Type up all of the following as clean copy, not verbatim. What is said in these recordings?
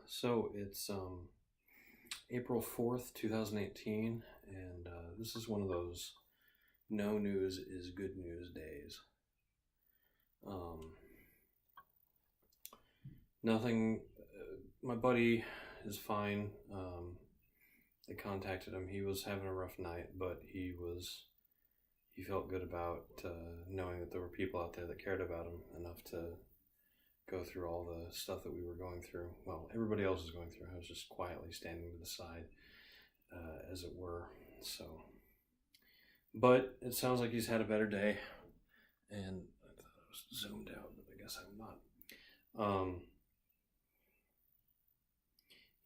So it's April 4th, 2018, and this is one of those no news is good news days. Um, Nothing, my buddy is fine. I contacted him. He was having a rough night, but he felt good about knowing that there were people out there that cared about him enough to go through all the stuff that we were going through. Well, everybody else was going through. I was just quietly standing to the side, as it were. So, but it sounds like he's had a better day, and I thought I was zoomed out, but I guess I'm not.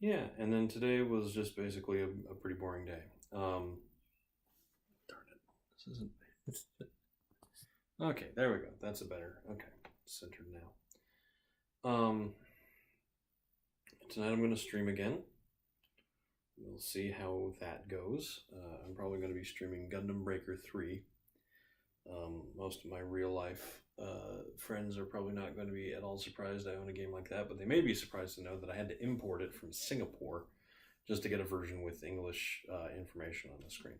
Yeah, and then today was just basically a pretty boring day. Darn it, this isn't. Okay, there we go. That's a better. Okay, centered now. Tonight I'm going to stream again. We'll see how that goes. I'm probably going to be streaming Gundam Breaker 3. Most of my real life friends are probably not going to be at all surprised I own a game like that, but they may be surprised to know that I had to import it from Singapore just to get a version with English information on the screen.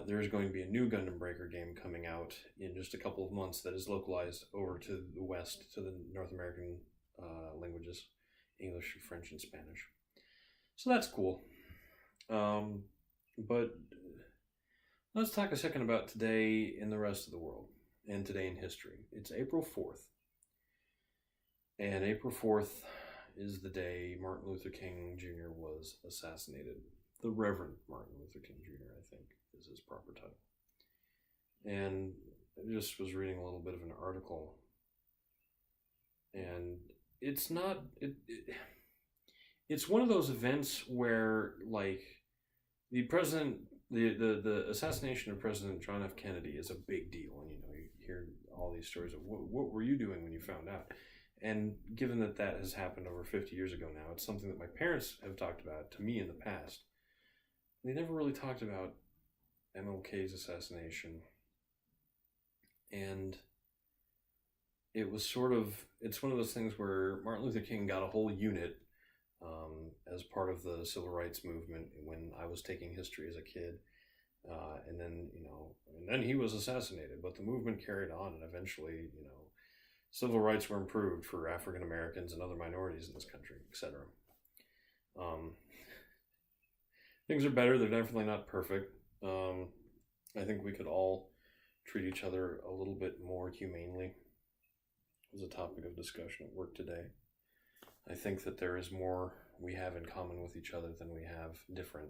There's going to be a new Gundam Breaker game coming out in just a couple of months that is localized over to the West, to the North American languages, English, French, and Spanish. So that's cool. But let's talk a second about today in the rest of the world and today in history. It's April 4th. And April 4th is the day Martin Luther King Jr. was assassinated. The Reverend Martin Luther King Jr., I think, is his proper title. And I just was reading a little bit of an article. And it's not... It's one of those events where, like, the assassination of President John F. Kennedy is a big deal, and you hear all these stories of what were you doing when you found out. And given that that has happened over 50 years ago now, it's something that my parents have talked about to me in the past. They never really talked about MLK's assassination, and it was it's one of those things where Martin Luther King got a whole unit as part of the civil rights movement when I was taking history as a kid. And then he was assassinated, but the movement carried on, and eventually, civil rights were improved for African Americans and other minorities in this country, etc. Things are better. They're definitely not perfect. I think we could all treat each other a little bit more humanely. It was a topic of discussion at work today. I think that there is more we have in common with each other than we have different.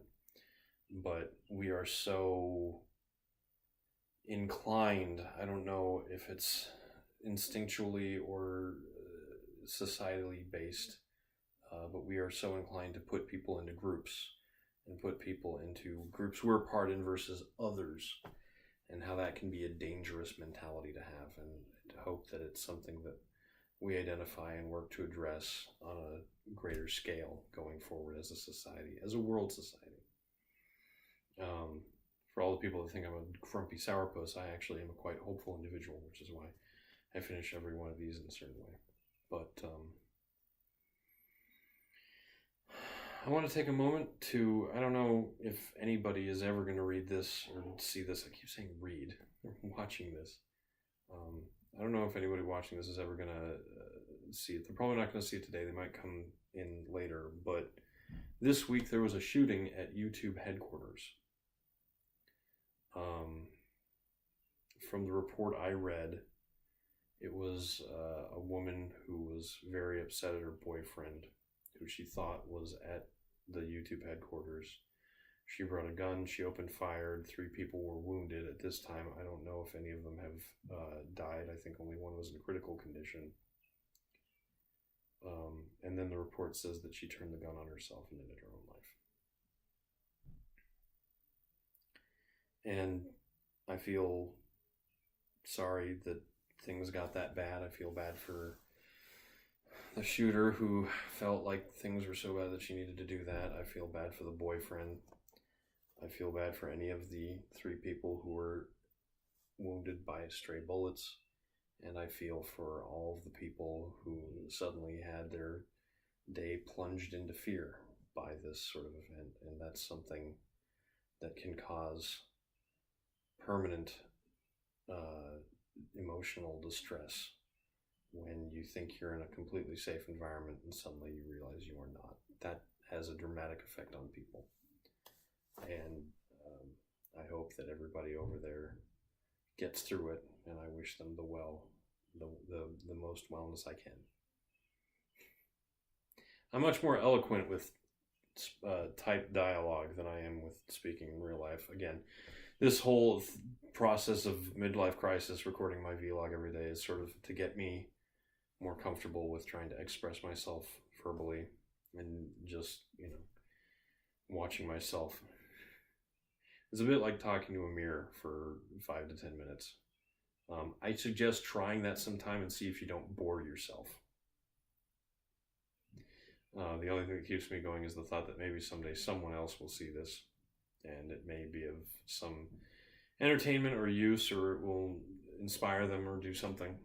But we are so inclined, I don't know if it's instinctually or societally based, but we are so inclined to put people into groups and put people into groups we're part in versus others, and how that can be a dangerous mentality to have, and to hope that it's something that we identify and work to address on a greater scale going forward as a society, as a world society. For all the people that think I'm a grumpy sourpuss, I actually am a quite hopeful individual, which is why I finish every one of these in a certain way. But I want to take a moment to, I don't know if anybody is ever going to read this or see this. I keep saying read, or watching this. I don't know if anybody watching this is ever going to see it. They're probably not going to see it today. They might come in later. But this week there was a shooting at YouTube headquarters. From the report I read, it was a woman who was very upset at her boyfriend, who she thought was at the YouTube headquarters. She brought a gun, she opened fire, 3 people were wounded at this time. I don't know if any of them have died. I think only one was in critical condition. And then the report says that she turned the gun on herself and ended her own life. And I feel sorry that things got that bad. I feel bad for the shooter who felt like things were so bad that she needed to do that. I feel bad for the boyfriend. I feel bad for any of the 3 people who were wounded by stray bullets. And I feel for all of the people who suddenly had their day plunged into fear by this sort of event, and that's something that can cause permanent emotional distress when you think you're in a completely safe environment and suddenly you realize you are not. That has a dramatic effect on people. And I hope that everybody over there gets through it, and I wish them the most wellness I can. I'm much more eloquent with typed dialogue than I am with speaking in real life. Again, this whole process of midlife crisis, recording my vlog every day, is sort of to get me more comfortable with trying to express myself verbally and just, watching myself. It's a bit like talking to a mirror for 5 to 10 minutes. I suggest trying that sometime and see if you don't bore yourself. The only thing that keeps me going is the thought that maybe someday someone else will see this, and it may be of some entertainment or use, or it will inspire them or do something.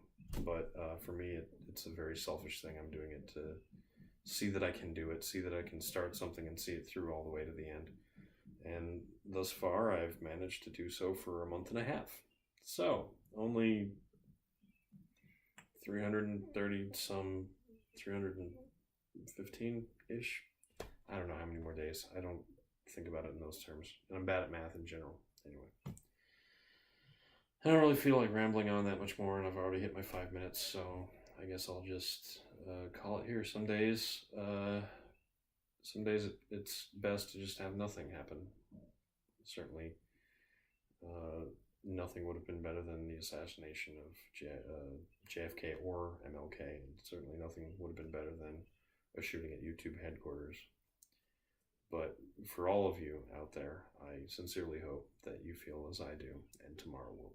But for me, it's a very selfish thing. I'm doing it to see that I can do it, see that I can start something and see it through all the way to the end. And thus far, I've managed to do so for a month and a half. So, only 315-ish. I don't know how many more days. I don't think about it in those terms. And I'm bad at math in general. Anyway. I don't really feel like rambling on that much more, and I've already hit my 5 minutes, so I guess I'll just call it here. Some days it's best to just have nothing happen. Certainly, nothing would have been better than the assassination of JFK or MLK, and certainly nothing would have been better than a shooting at YouTube headquarters. But for all of you out there, I sincerely hope that you feel as I do, and tomorrow will